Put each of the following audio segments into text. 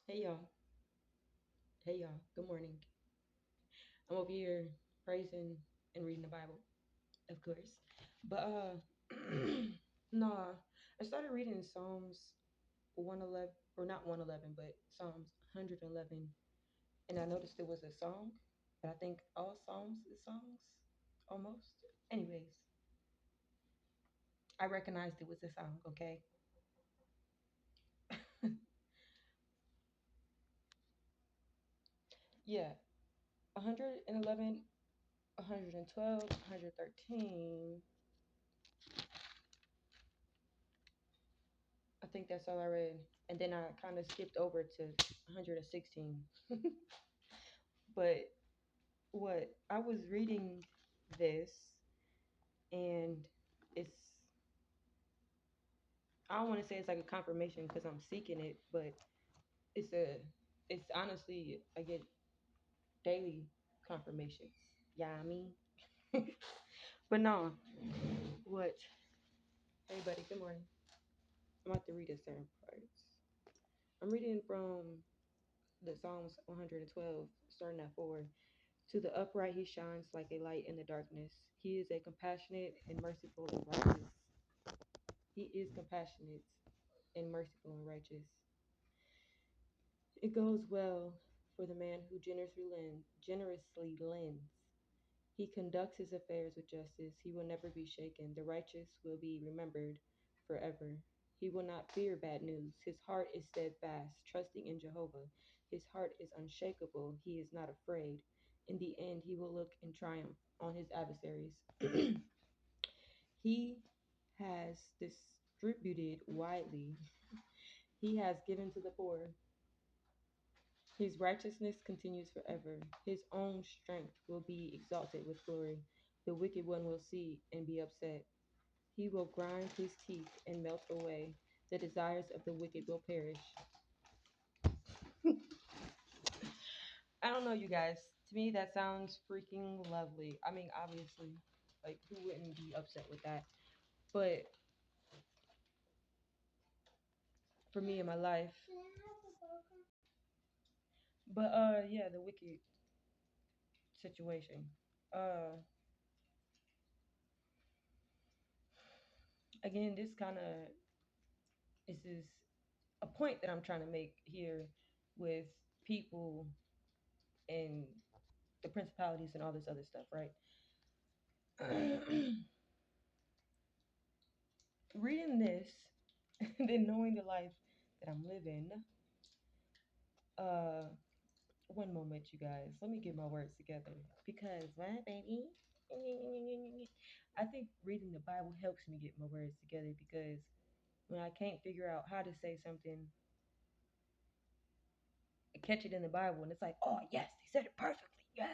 Hey y'all. Hey y'all. Good morning. I'm over here praising and reading the Bible, of course. But nah, I started reading Psalms 111 or not 111, but Psalms 111, and I noticed it was a song. But I think all Psalms is songs almost. Anyways, I recognized it was a song, okay? Yeah. 111, 112, 113. I think that's all I read. And then I kind of skipped over to 116. But what I was reading this, and it's, I don't want to say it's like a confirmation because I'm seeking it, but it's a, it's honestly, I get daily confirmations. Yeah, I mean, but no, what? Hey, buddy, good morning. I'm about to read a certain parts. I'm reading from the Psalms 112, starting at 4. To the upright he shines like a light in the darkness. He is a compassionate and merciful and righteous. He is compassionate and merciful and righteous. It goes well for the man who generously lends. He conducts his affairs with justice. He will never be shaken. The righteous will be remembered forever. He will not fear bad news. His heart is steadfast, trusting in Jehovah. His heart is unshakable. He is not afraid. In the end, he will look in triumph on his adversaries. He has distributed widely. He has given to the poor. His righteousness continues forever. His own strength will be exalted with glory. The wicked one will see and be upset. He will grind his teeth and melt away. The desires of the wicked will perish. I don't know, you guys. To me, that sounds freaking lovely. I mean, obviously, like, who wouldn't be upset with that? But for me in my life, but yeah, the wicked situation. Uh, Again, this kind of this is a point that I'm trying to make here with people and the principalities and all this other stuff, right? Reading this and then knowing the life that I'm living. Uh, One moment, you guys. Let me get my words together because what, baby? I think reading the Bible helps me get my words together because when I can't figure out how to say something, I catch it in the Bible and it's like, oh yes, they said it perfectly, yes.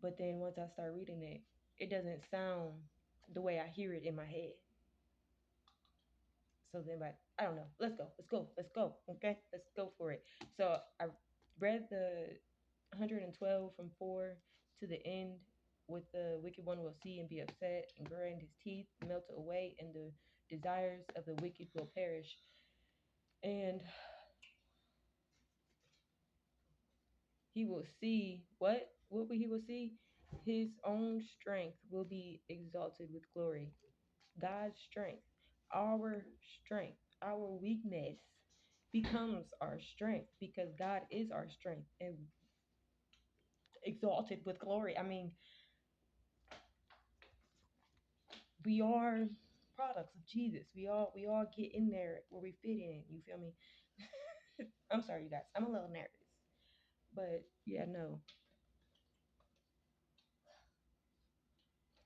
But then once I start reading it, it doesn't sound the way I hear it in my head. So then, like, I don't know. Let's go. Okay, let's go for it. So I read the 112 from 4 to the end. With the wicked one will see and be upset and grind his teeth, melt away, and the desires of the wicked will perish. And he will see what? What will he will see? His own strength will be exalted with glory. God's strength, our strength, our weakness becomes our strength because God is our strength and exalted with glory. I mean, we are products of Jesus. We all get in there where we fit in. You feel me? I'm sorry, you guys. I'm a little nervous, but yeah, no.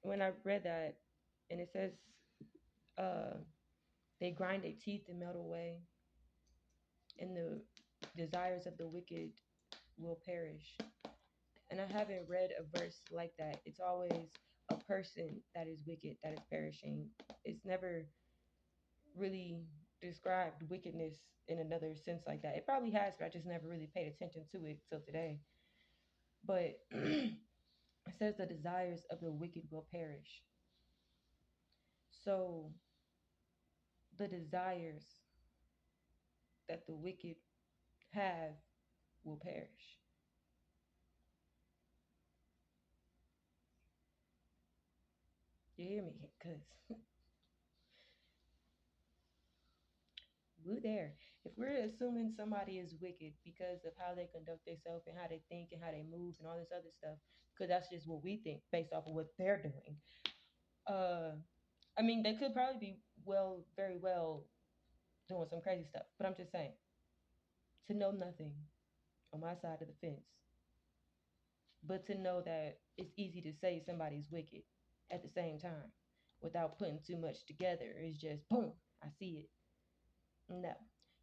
When I read that, and it says, uh, they grind their teeth and melt away, and the desires of the wicked will perish. And I haven't read a verse like that. It's always a person that is wicked, that is perishing. It's never really described wickedness in another sense like that. It probably has, but I just never really paid attention to it till today. But it says the desires of the wicked will perish. So the desires that the wicked have will perish. You hear me? Because we're there. If we're assuming somebody is wicked because of how they conduct themselves and how they think and how they move and all this other stuff, because that's just what we think based off of what they're doing. Uh, I mean, they could probably be very well doing some crazy stuff, but I'm just saying to know nothing on my side of the fence, but to know that it's easy to say somebody's wicked at the same time without putting too much together. It's just boom, I see it. No,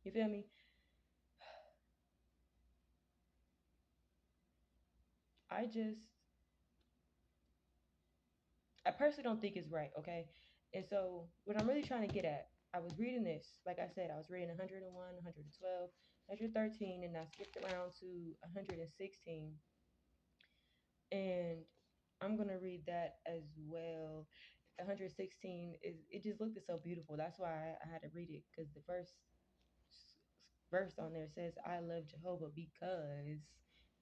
you feel me? I just I personally don't think it's right, okay? And so what I'm really trying to get at, I was reading this, like I said, I was reading 101, 112, 113, and I skipped around to 116. And I'm gonna read that as well. 116 is it just looked so beautiful. That's why I had to read it because the first verse on there says, "I love Jehovah because."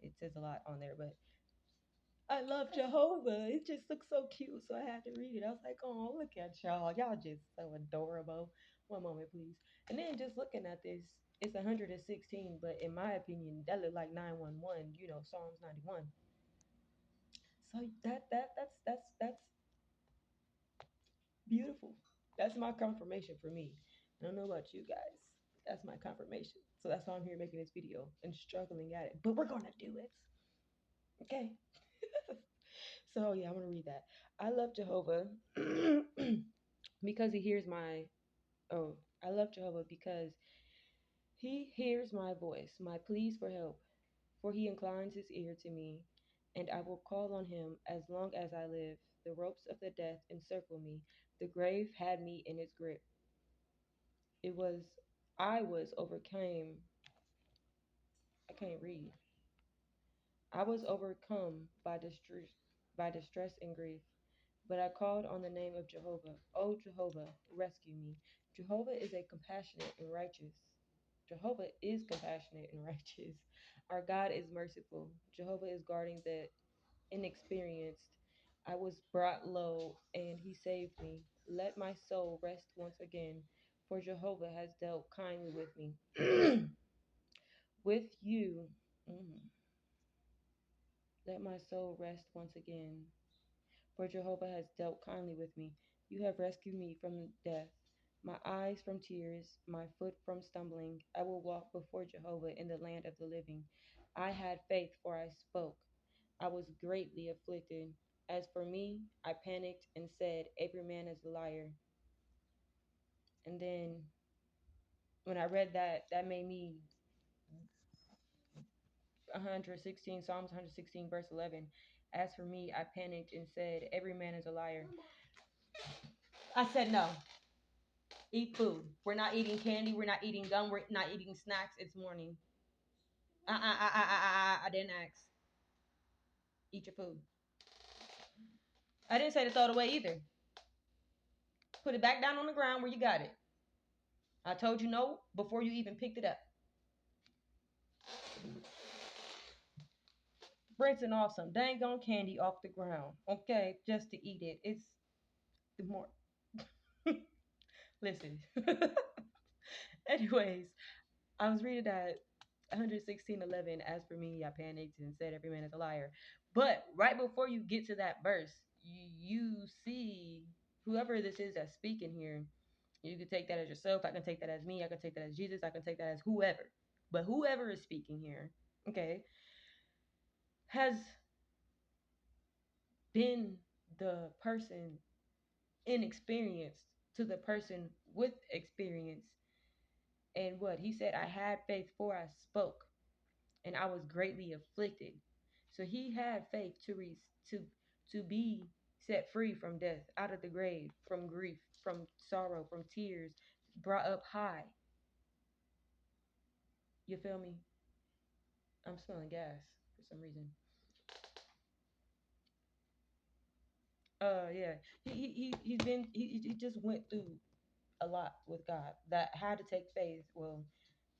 It says a lot on there, but I love Jehovah. It just looks so cute, so I had to read it. I was like, "Oh, look at y'all! Y'all just so adorable." One moment, please. And then just looking at this, it's 116, but in my opinion, that looked like 911. You know, Psalms 91. So that's beautiful. That's my confirmation for me. I don't know about you guys. That's my confirmation. So that's why I'm here making this video and struggling at it. But we're gonna do it. Okay. So yeah, I'm gonna read that. I love Jehovah because he hears my oh, I love Jehovah because he hears my voice, my pleas for help, for he inclines his ear to me, and I will call on him as long as I live. The ropes of the death encircle me. The grave had me in its grip. It was I was overcame. I can't read. I was overcome by distress and grief. But I called on the name of Jehovah. O Jehovah, rescue me. Jehovah is a compassionate and righteous. Jehovah is compassionate and righteous. Our God is merciful. Jehovah is guarding the inexperienced. I was brought low and he saved me. Let my soul rest once again, for Jehovah has dealt kindly with me. With you, mm, let my soul rest once again, for Jehovah has dealt kindly with me. You have rescued me from death, my eyes from tears, my foot from stumbling. I will walk before Jehovah in the land of the living. I had faith, for I spoke. I was greatly afflicted. As for me, I panicked and said, every man is a liar. And then when I read that, that made me 116, Psalms 116, verse 11. As for me, I panicked and said, every man is a liar. I said, no, eat food. We're not eating candy. We're not eating gum. We're not eating snacks. It's morning. I didn't ask. Eat your food. I didn't say to throw it away either. Put it back down on the ground where you got it. I told you no before you even picked it up. Rinsing off some dang on candy off the ground, okay, just to eat it. It's the more. Listen. Anyways, I was reading that 116:11. As for me, I panicked and said, "Every man is a liar." But right before you get to that verse, you see whoever this is that's speaking here. You can take that as yourself. I can take that as me. I can take that as Jesus. I can take that as whoever. But whoever is speaking here, okay, has been the person inexperienced to the person with experience. And what he said, I had faith for I spoke, and I was greatly afflicted. So he had faith to be set free from death, out of the grave, from grief, from sorrow, from tears, brought up high. You feel me? I'm smelling gas for some reason. Yeah. He just went through a lot with God that had to take faith. Well,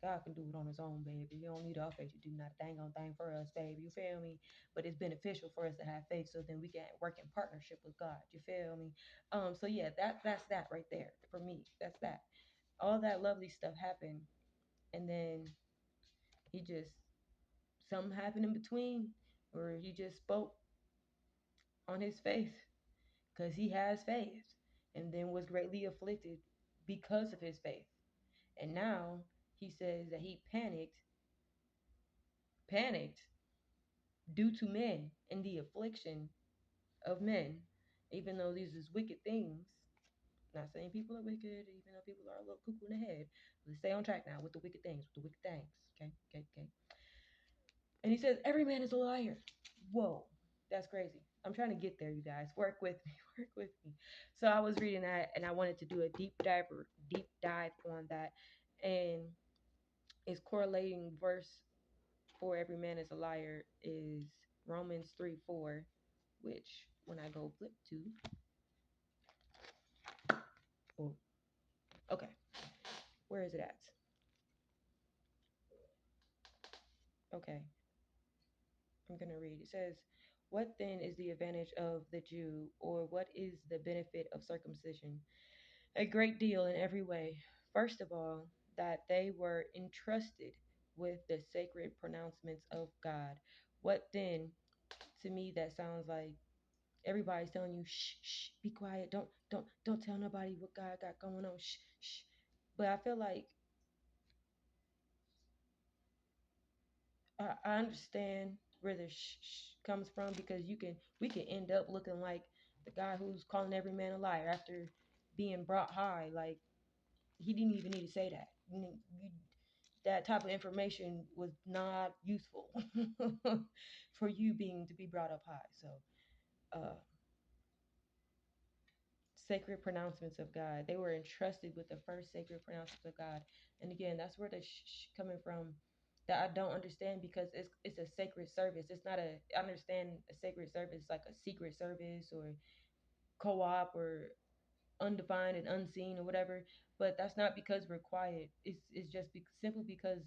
God can do it on his own, baby. You don't need our faith to do not a dang on thing for us, baby. You feel me? But it's beneficial for us to have faith so then we can work in partnership with God. You feel me? So yeah, that's that right there for me. That's that. All that lovely stuff happened, and then he just something happened in between where he just spoke on his faith because he has faith, and then was greatly afflicted because of his faith. And now he says that he panicked due to men and the affliction of men, even though these is wicked things. Not saying people are wicked, even though people are a little cuckoo in the head. Let's stay on track now with the wicked things, with the wicked things. Okay, okay, okay. And he says, every man is a liar. Whoa, that's crazy. I'm trying to get there, you guys. Work with me, work with me. So I was reading that and I wanted to do a deep dive on that. And its correlating verse for every man is a liar is Romans 3:4, which when I go flip to, oh, okay, where is it at? Okay, I'm going to read. It says, what then is the advantage of the Jew, or what is the benefit of circumcision? A great deal in every way. First of all, that they were entrusted with the sacred pronouncements of God. What then, to me, that sounds like everybody's telling you, shh, shh, be quiet, don't tell nobody what God got going on, shh, shh. But I feel like I understand where the shh comes from because we can end up looking like the guy who's calling every man a liar after being brought high. Like he didn't even need to say that. That type of information was not useful for you being to be brought up high. So, uh, sacred pronouncements of God. They were entrusted with the first sacred pronouncements of God. And again, that's where the coming from that I don't understand because it's a sacred service. It's not a I understand a sacred service like a secret service or co-op or undefined and unseen or whatever, but that's not because we're quiet. It's just simply because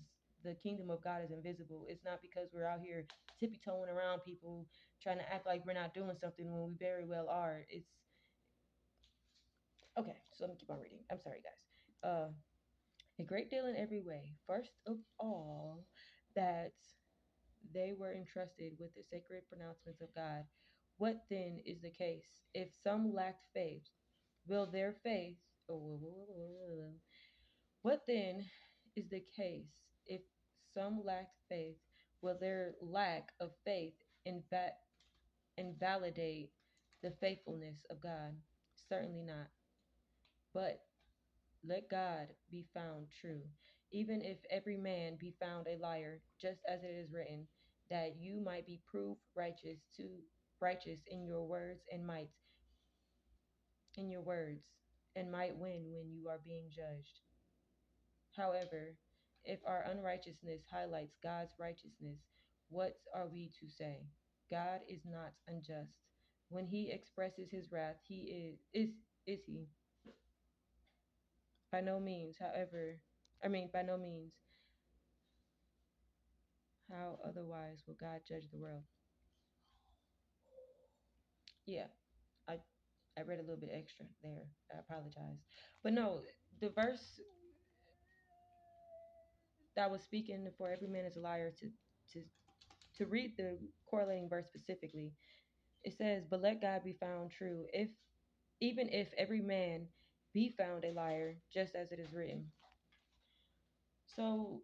the kingdom of God is invisible. It's not because we're out here tippy toeing around people trying to act like we're not doing something when we very well are. It's okay, so let me keep on reading. I'm sorry, guys. A great deal in every way. First of all, that they were entrusted with the sacred pronouncements of God. What then is the case? If some lacked faith, will their faith. What then is the case? If some lacked faith, will their lack of faith invalidate the faithfulness of God? Certainly not. But let God be found true, even if every man be found a liar, just as it is written, that you might be proved righteous in your words and might in your words and might win when you are being judged. However, if our unrighteousness highlights God's righteousness, what are we to say? God is not unjust. When he expresses his wrath, is he? By no means, however, by no means. How otherwise will God judge the world? Yeah, I I read a little bit extra there. I apologize. But no, the verse that was speaking for every man is a liar to to read the correlating verse specifically, it says, "But let God be found true, if even if every man be found a liar, just as it is written." So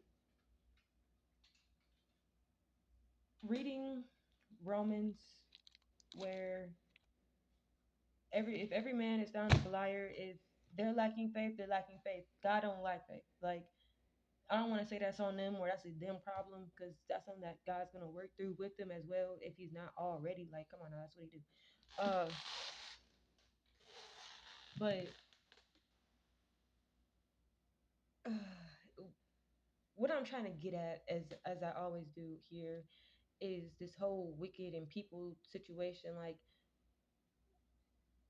reading Romans, where if every man is found as a liar, if they're lacking faith, they're lacking faith. God don't like faith. Like I don't want to say that's on them or that's a them problem because that's something that God's gonna work through with them as well if He's not already. Like, come on, now, that's what He do. But what I'm trying to get at, as I always do here, is this whole wicked and people situation. Like,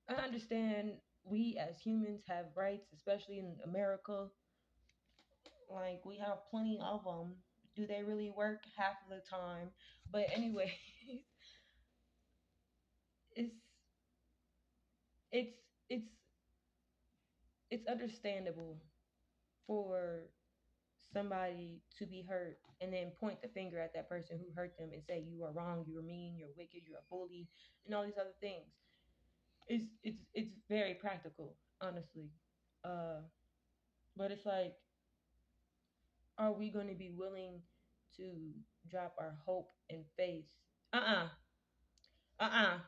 I understand we as humans have rights, especially in America, Like we have plenty of them. Do they really work half of the time? But anyway, it's it's it's it's understandable for somebody to be hurt and then point the finger at that person who hurt them and say you are wrong, you're mean, you're wicked, you're a bully, and all these other things. It's very practical, honestly. Uh, but it's like, are we going to be willing to drop our hope and faith? Uh uh.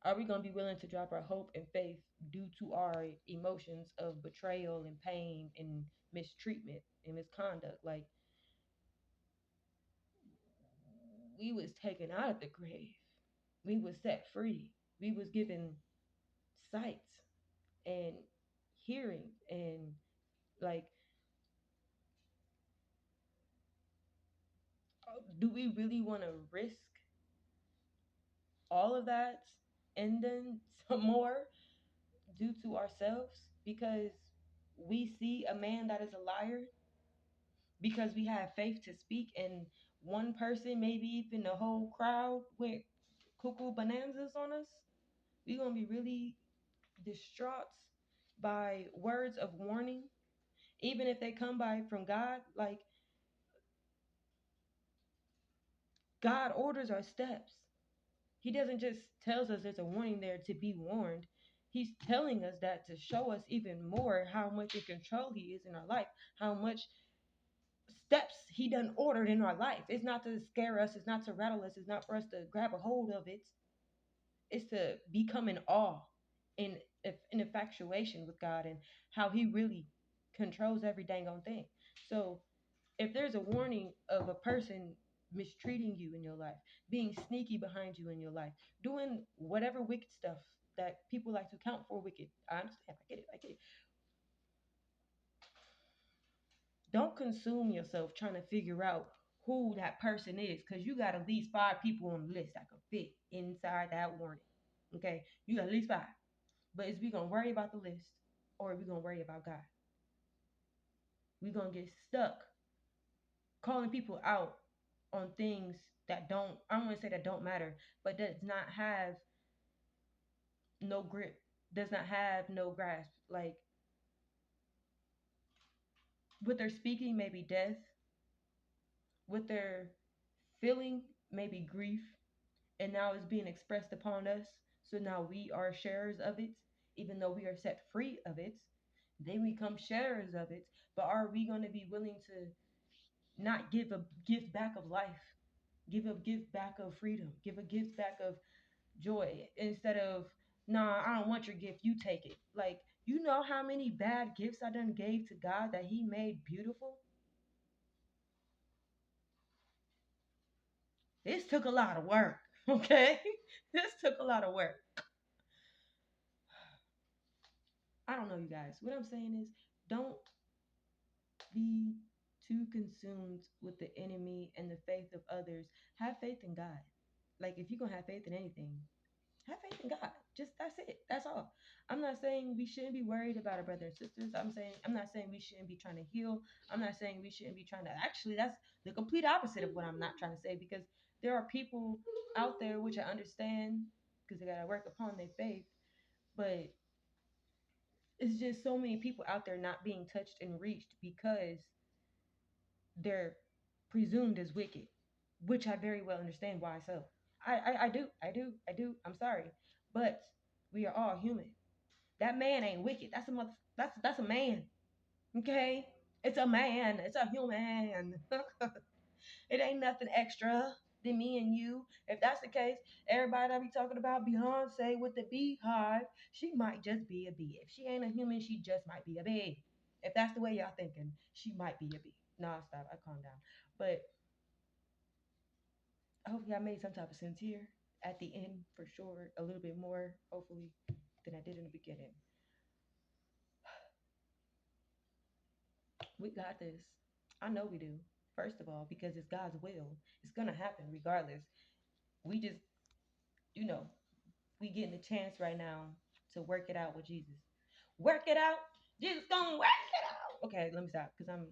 Are we going to be willing to drop our hope and faith due to our emotions of betrayal and pain and mistreatment and misconduct? Like, we was taken out of the grave, we was set free, we was given sight and hearing, and like, do we really want to risk all of that and then some more due to ourselves because we see a man that is a liar, because we have faith to speak, and one person, maybe even the whole crowd, went cuckoo bonanzas on us? We're gonna be really distraught by words of warning, even if they come by from God. Like, God orders our steps. He doesn't just tells us there's a warning there to be warned. He's telling us that to show us even more how much in control he is in our life, how much steps he done ordered in our life. It's not to scare us, it's not to rattle us, it's not for us to grab a hold of it. It's to become in awe, in infatuation with God and how he really controls every dang on thing. So if there's a warning of a person mistreating you in your life, being sneaky behind you in your life, doing whatever wicked stuff that people like to count for wicked, I understand, I get it. Don't consume yourself trying to figure out who that person is, because you got at least five people on the list that could fit inside that warning. Okay, you got at least five. But is we gonna worry about the list, or are we gonna worry about God? We gonna get stuck calling people out on things that don't, I don't want to say that don't matter, but does not have no grip, does not have no grasp. Like, what they're speaking may be death, what they're feeling may be grief, and now it's being expressed upon us. So now we are sharers of it, even though we are set free of it. They become sharers of it. But are we going to be willing to not give a gift back of life, give a gift back of freedom, give a gift back of joy, instead of, nah, I don't want your gift, you take it? Like, you know how many bad gifts I done gave to God that he made beautiful? This took a lot of work. Okay. This took a lot of work. I don't know, you guys. What I'm saying is, don't be too consumed with the enemy and the faith of others. Have faith in God. Like, if you're going to have faith in anything, have faith in God. Just, that's it. That's all. I'm not saying we shouldn't be worried about our brothers and sisters. I'm not saying we shouldn't be trying to heal. I'm not saying we shouldn't be trying to, actually, that's the complete opposite of what I'm not trying to say, because there are people out there, which I understand, because they got to work upon their faith. But it's just so many people out there not being touched and reached because they're presumed as wicked, which I very well understand why so. I do. I'm sorry, but we are all human. That man ain't wicked. That's a mother. That's a man. Okay, it's a man. It's a human. It ain't nothing extra than me and you. If that's the case, everybody that be talking about Beyonce with the beehive, she might just be a bee. If she ain't a human, she just might be a bee. If that's the way y'all thinking, she might be a bee. Nah, stop. I calm down. But I hope y'all made some type of sense here at the end, for sure. A little bit more, hopefully, than I did in the beginning. We got this. I know we do. First of all, because it's God's will. It's gonna happen regardless. We just, you know, we getting the chance right now to work it out with Jesus. Work it out. Jesus gonna work it out. Okay, let me stop because I'm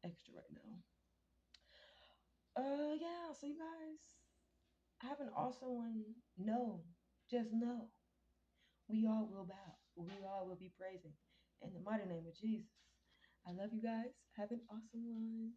extra right now. Yeah, so you guys have an awesome one. No, just know we all will bow. We all will be praising in the mighty name of Jesus. I love you guys. Have an awesome one.